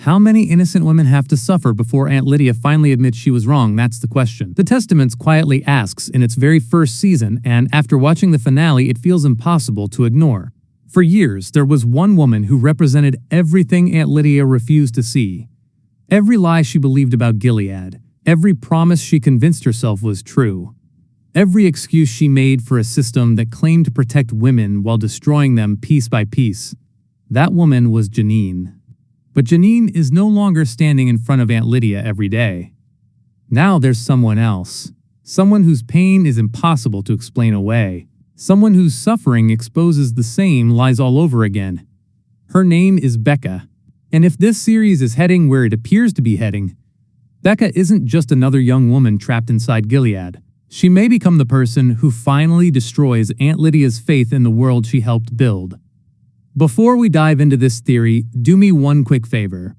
How many innocent women have to suffer before Aunt Lydia finally admits she was wrong? That's the question. The Testaments quietly asks in its very first season, and after watching the finale, it feels impossible to ignore. For years, there was one woman who represented everything Aunt Lydia refused to see. Every lie she believed about Gilead, every promise she convinced herself was true, every excuse she made for a system that claimed to protect women while destroying them piece by piece. That woman was Janine. But Janine is no longer standing in front of Aunt Lydia every day. Now there's someone else. Someone whose pain is impossible to explain away. Someone whose suffering exposes the same lies all over again. Her name is Becca. And if this series is heading where it appears to be heading, Becca isn't just another young woman trapped inside Gilead. She may become the person who finally destroys Aunt Lydia's faith in the world she helped build. Before we dive into this theory, do me one quick favor.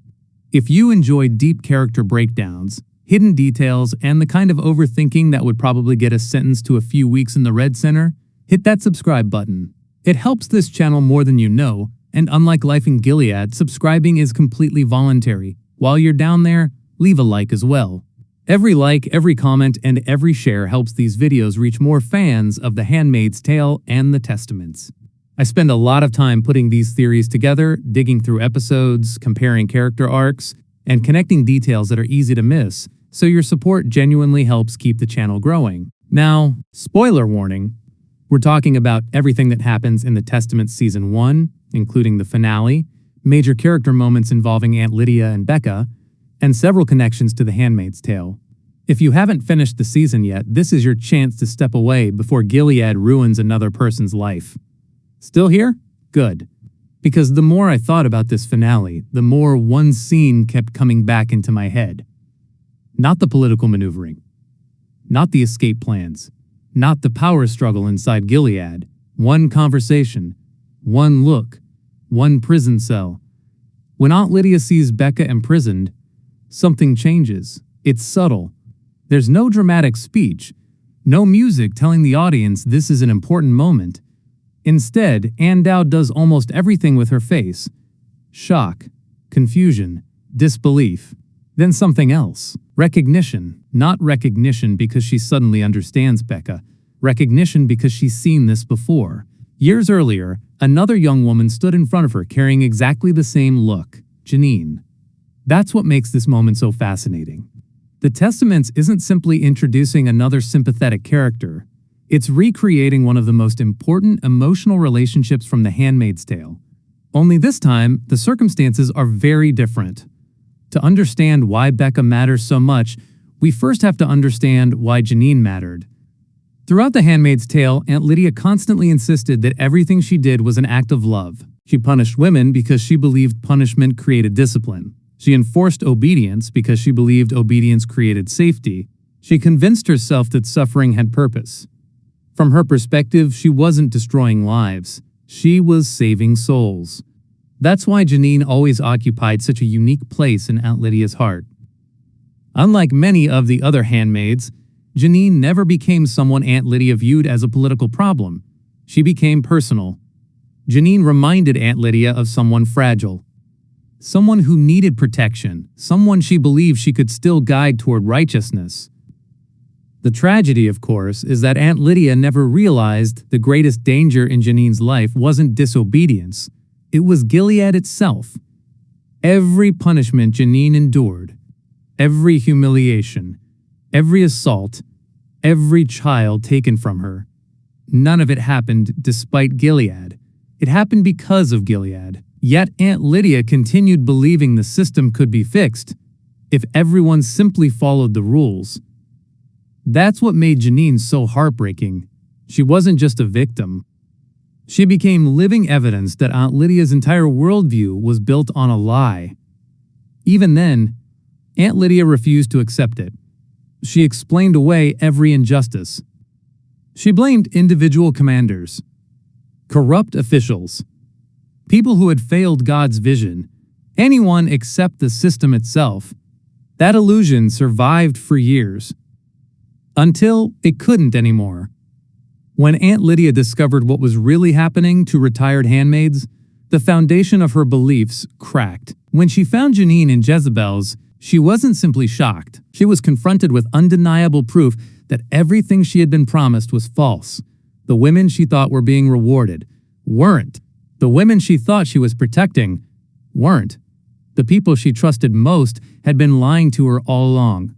If you enjoy deep character breakdowns, hidden details, and the kind of overthinking that would probably get us sentenced to a few weeks in the Red Center, hit that subscribe button. It helps this channel more than you know, and unlike life in Gilead, subscribing is completely voluntary. While you're down there, leave a like as well. Every like, every comment, and every share helps these videos reach more fans of The Handmaid's Tale and the Testaments. I spend a lot of time putting these theories together, digging through episodes, comparing character arcs, and connecting details that are easy to miss, so your support genuinely helps keep the channel growing. Now, spoiler warning, we're talking about everything that happens in the Testament Season 1, including the finale, major character moments involving Aunt Lydia and Becca, and several connections to The Handmaid's Tale. If you haven't finished the season yet, this is your chance to step away before Gilead ruins another person's life. Still here? Good. Because the more I thought about this finale, the more one scene kept coming back into my head. Not the political maneuvering. Not the escape plans. Not the power struggle inside Gilead. One conversation. One look. One prison cell. When Aunt Lydia sees Becca imprisoned, something changes. It's subtle. There's no dramatic speech. No music telling the audience this is an important moment. Instead, Ann Dowd does almost everything with her face. Shock, confusion, disbelief. Then something else. Recognition. Not recognition because she suddenly understands Becca. Recognition because she's seen this before. Years earlier, another young woman stood in front of her carrying exactly the same look. Janine. That's what makes this moment so fascinating. The Testaments isn't simply introducing another sympathetic character. It's recreating one of the most important emotional relationships from The Handmaid's Tale. Only this time, the circumstances are very different. To understand why Becca matters so much, we first have to understand why Janine mattered. Throughout The Handmaid's Tale, Aunt Lydia constantly insisted that everything she did was an act of love. She punished women because she believed punishment created discipline. She enforced obedience because she believed obedience created safety. She convinced herself that suffering had purpose. From her perspective, she wasn't destroying lives. She was saving souls. That's why Janine always occupied such a unique place in Aunt Lydia's heart. Unlike many of the other handmaids, Janine never became someone Aunt Lydia viewed as a political problem. She became personal. Janine reminded Aunt Lydia of someone fragile. Someone who needed protection. Someone she believed she could still guide toward righteousness. The tragedy, of course, is that Aunt Lydia never realized the greatest danger in Janine's life wasn't disobedience. It was Gilead itself. Every punishment Janine endured, every humiliation, every assault, every child taken from her, none of it happened despite Gilead. It happened because of Gilead. Yet Aunt Lydia continued believing the system could be fixed if everyone simply followed the rules. That's what made Janine so heartbreaking. She wasn't just a victim. She became living evidence that Aunt Lydia's entire worldview was built on a lie. Even then, Aunt Lydia refused to accept it. She explained away every injustice. She blamed individual commanders, corrupt officials, people who had failed God's vision, anyone except the system itself. That illusion survived for years, until it couldn't anymore. When Aunt Lydia discovered what was really happening to retired handmaids, The foundation of her beliefs cracked. When she found Janine in Jezebel's, she wasn't simply shocked. She was confronted with undeniable proof that everything she had been promised was false. The women she thought were being rewarded weren't. The women she thought she was protecting weren't. The people she trusted most had been lying to her all along.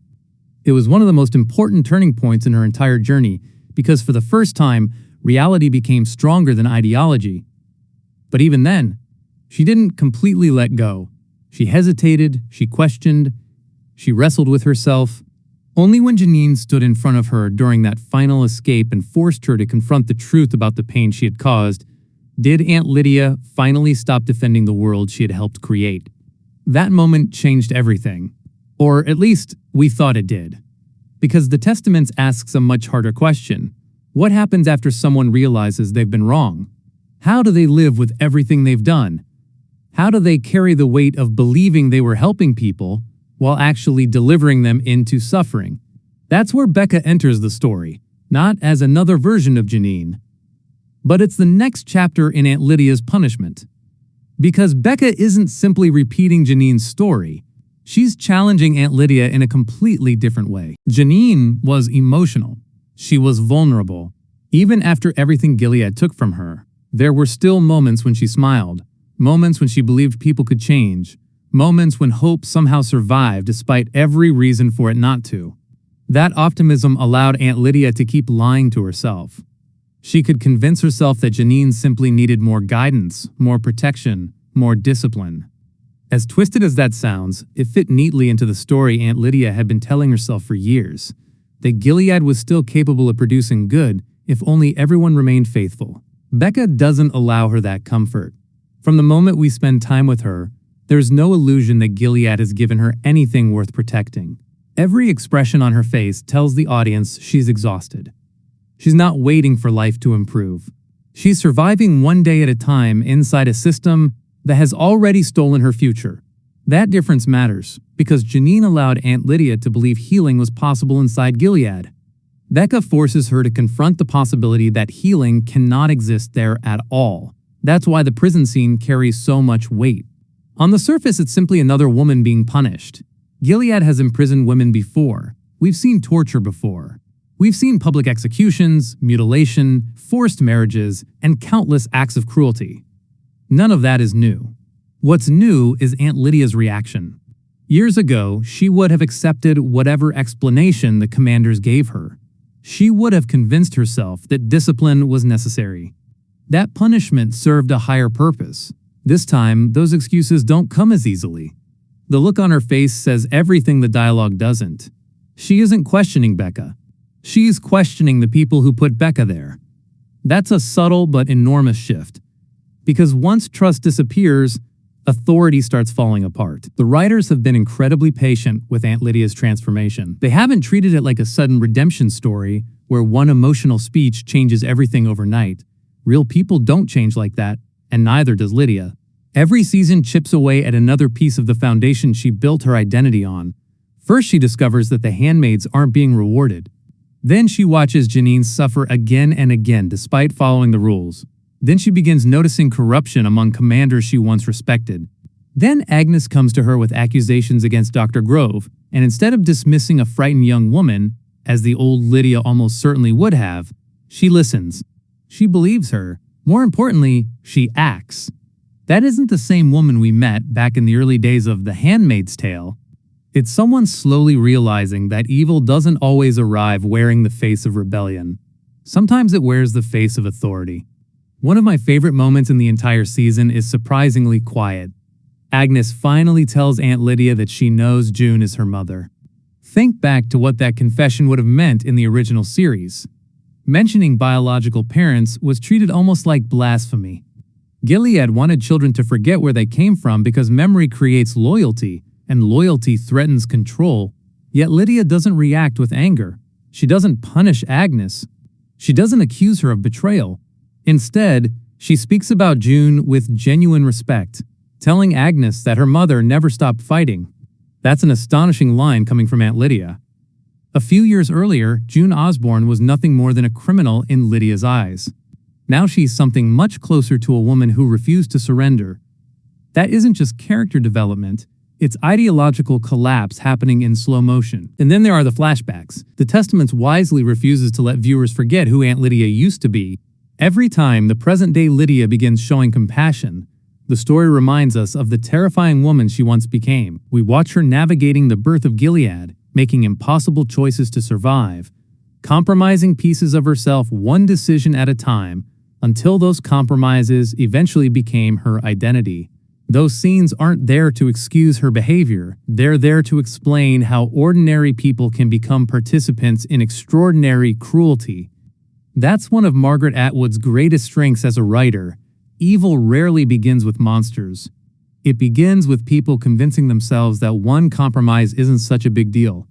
It was one of the most important turning points in her entire journey, because for the first time, reality became stronger than ideology. But even then, she didn't completely let go. She hesitated, she questioned, she wrestled with herself. Only when Janine stood in front of her during that final escape and forced her to confront the truth about the pain she had caused, did Aunt Lydia finally stop defending the world she had helped create. That moment changed everything. Or at least, we thought it did. Because the Testament asks a much harder question. What happens after someone realizes they've been wrong? How do they live with everything they've done? How do they carry the weight of believing they were helping people while actually delivering them into suffering? That's where Becca enters the story, not as another version of Janine, but it's the next chapter in Aunt Lydia's punishment. Because Becca isn't simply repeating Janine's story, she's challenging Aunt Lydia in a completely different way. Janine was emotional. She was vulnerable. Even after everything Gilead took from her, there were still moments when she smiled, moments when she believed people could change, moments when hope somehow survived despite every reason for it not to. That optimism allowed Aunt Lydia to keep lying to herself. She could convince herself that Janine simply needed more guidance, more protection, more discipline. As twisted as that sounds, it fit neatly into the story Aunt Lydia had been telling herself for years, that Gilead was still capable of producing good if only everyone remained faithful. Becca doesn't allow her that comfort. From the moment we spend time with her, there's no illusion that Gilead has given her anything worth protecting. Every expression on her face tells the audience she's exhausted. She's not waiting for life to improve. She's surviving one day at a time inside a system that has already stolen her future. That difference matters, because Janine allowed Aunt Lydia to believe healing was possible inside Gilead. Becca forces her to confront the possibility that healing cannot exist there at all. That's why the prison scene carries so much weight. On the surface, it's simply another woman being punished. Gilead has imprisoned women before. We've seen torture before. We've seen public executions, mutilation, forced marriages, and countless acts of cruelty. None of that is new. What's new is Aunt Lydia's reaction. Years ago, she would have accepted whatever explanation the commanders gave her. She would have convinced herself that discipline was necessary. That punishment served a higher purpose. This time, those excuses don't come as easily. The look on her face says everything the dialogue doesn't. She isn't questioning Becca. She's questioning the people who put Becca there. That's a subtle but enormous shift. Because once trust disappears, authority starts falling apart. The writers have been incredibly patient with Aunt Lydia's transformation. They haven't treated it like a sudden redemption story where one emotional speech changes everything overnight. Real people don't change like that, and neither does Lydia. Every season chips away at another piece of the foundation she built her identity on. First, she discovers that the handmaids aren't being rewarded. Then she watches Janine suffer again and again despite following the rules. Then she begins noticing corruption among commanders she once respected. Then Agnes comes to her with accusations against Dr. Grove, and instead of dismissing a frightened young woman, as the old Lydia almost certainly would have, she listens. She believes her. More importantly, she acts. That isn't the same woman we met back in the early days of The Handmaid's Tale. It's someone slowly realizing that evil doesn't always arrive wearing the face of rebellion. Sometimes it wears the face of authority. One of my favorite moments in the entire season is surprisingly quiet. Agnes finally tells Aunt Lydia that she knows June is her mother. Think back to what that confession would have meant in the original series. Mentioning biological parents was treated almost like blasphemy. Gilead wanted children to forget where they came from because memory creates loyalty, and loyalty threatens control. Yet Lydia doesn't react with anger. She doesn't punish Agnes. She doesn't accuse her of betrayal. Instead, she speaks about June with genuine respect, telling Agnes that her mother never stopped fighting. That's an astonishing line coming from Aunt Lydia. A few years earlier, June Osborne was nothing more than a criminal in Lydia's eyes. Now she's something much closer to a woman who refused to surrender. That isn't just character development, it's ideological collapse happening in slow motion. And then there are the flashbacks. The Testament wisely refuses to let viewers forget who Aunt Lydia used to be. Every time the present-day Lydia begins showing compassion, the story reminds us of the terrifying woman she once became. We watch her navigating the birth of Gilead, making impossible choices to survive, compromising pieces of herself one decision at a time, until those compromises eventually became her identity. Those scenes aren't there to excuse her behavior, they're there to explain how ordinary people can become participants in extraordinary cruelty. That's one of Margaret Atwood's greatest strengths as a writer. Evil rarely begins with monsters. It begins with people convincing themselves that one compromise isn't such a big deal.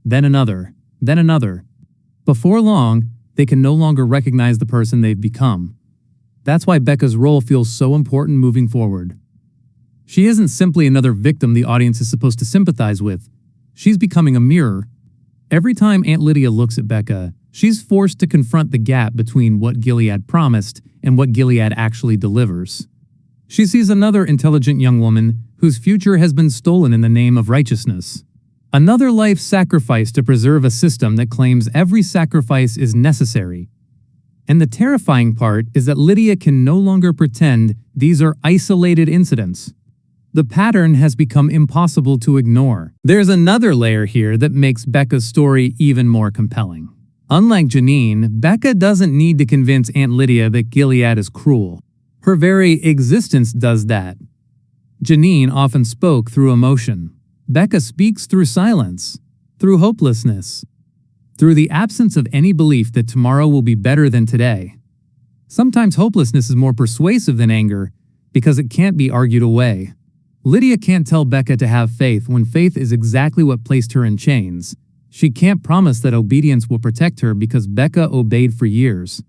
Then another, then another. Before long, they can no longer recognize the person they've become. That's why Becca's role feels so important moving forward. She isn't simply another victim the audience is supposed to sympathize with. She's becoming a mirror. Every time Aunt Lydia looks at Becca, she's forced to confront the gap between what Gilead promised and what Gilead actually delivers. She sees another intelligent young woman whose future has been stolen in the name of righteousness. Another life sacrificed to preserve a system that claims every sacrifice is necessary. And the terrifying part is that Lydia can no longer pretend these are isolated incidents. The pattern has become impossible to ignore. There's another layer here that makes Becca's story even more compelling. Unlike Janine, Becca doesn't need to convince Aunt Lydia that Gilead is cruel. Her very existence does that. Janine often spoke through emotion. Becca speaks through silence, through hopelessness, through the absence of any belief that tomorrow will be better than today. Sometimes hopelessness is more persuasive than anger because it can't be argued away. Lydia can't tell Becca to have faith when faith is exactly what placed her in chains. She can't promise that obedience will protect her because Becca obeyed for years.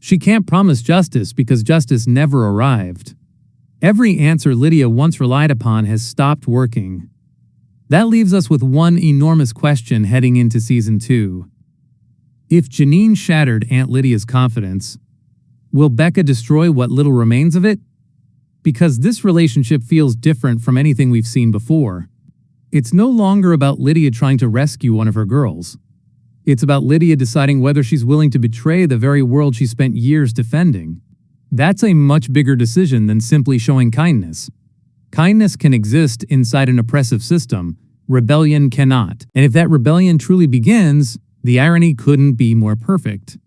She can't promise justice because justice never arrived. Every answer Lydia once relied upon has stopped working. That leaves us with one enormous question heading into Season 2. If Janine shattered Aunt Lydia's confidence, will Becca destroy what little remains of it? Because this relationship feels different from anything we've seen before. It's no longer about Lydia trying to rescue one of her girls. It's about Lydia deciding whether she's willing to betray the very world she spent years defending. That's a much bigger decision than simply showing kindness. Kindness can exist inside an oppressive system. Rebellion cannot. And if that rebellion truly begins, the irony couldn't be more perfect.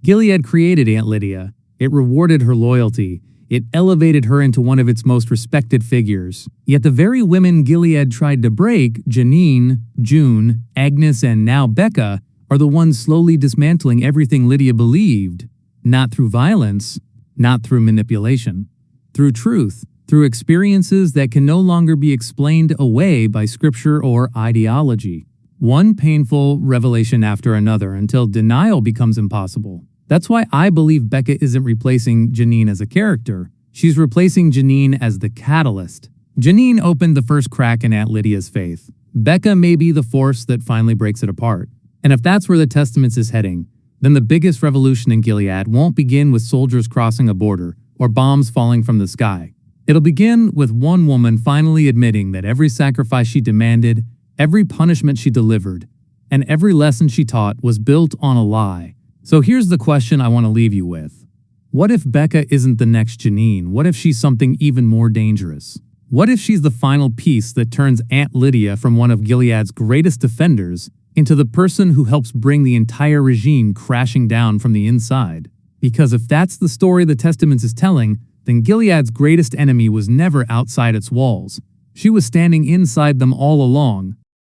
Gilead created Aunt Lydia. It rewarded her loyalty. It elevated her into one of its most respected figures. Yet the very women Gilead tried to break, Janine, June, Agnes, and now Becca, are the ones slowly dismantling everything Lydia believed. Not through violence, not through manipulation, through truth, through experiences that can no longer be explained away by scripture or ideology. One painful revelation after another until denial becomes impossible. That's why I believe Becca isn't replacing Janine as a character. She's replacing Janine as the catalyst. Janine opened the first crack in Aunt Lydia's faith. Becca may be the force that finally breaks it apart. And if that's where the Testament is heading, then the biggest revolution in Gilead won't begin with soldiers crossing a border or bombs falling from the sky. It'll begin with one woman finally admitting that every sacrifice she demanded, every punishment she delivered, and every lesson she taught was built on a lie. So here's the question I want to leave you with. What if Becca isn't the next Janine? What if she's something even more dangerous? What if she's the final piece that turns Aunt Lydia from one of Gilead's greatest defenders into the person who helps bring the entire regime crashing down from the inside? Because if that's the story the Testament is telling, then Gilead's greatest enemy was never outside its walls. She was standing inside them all along,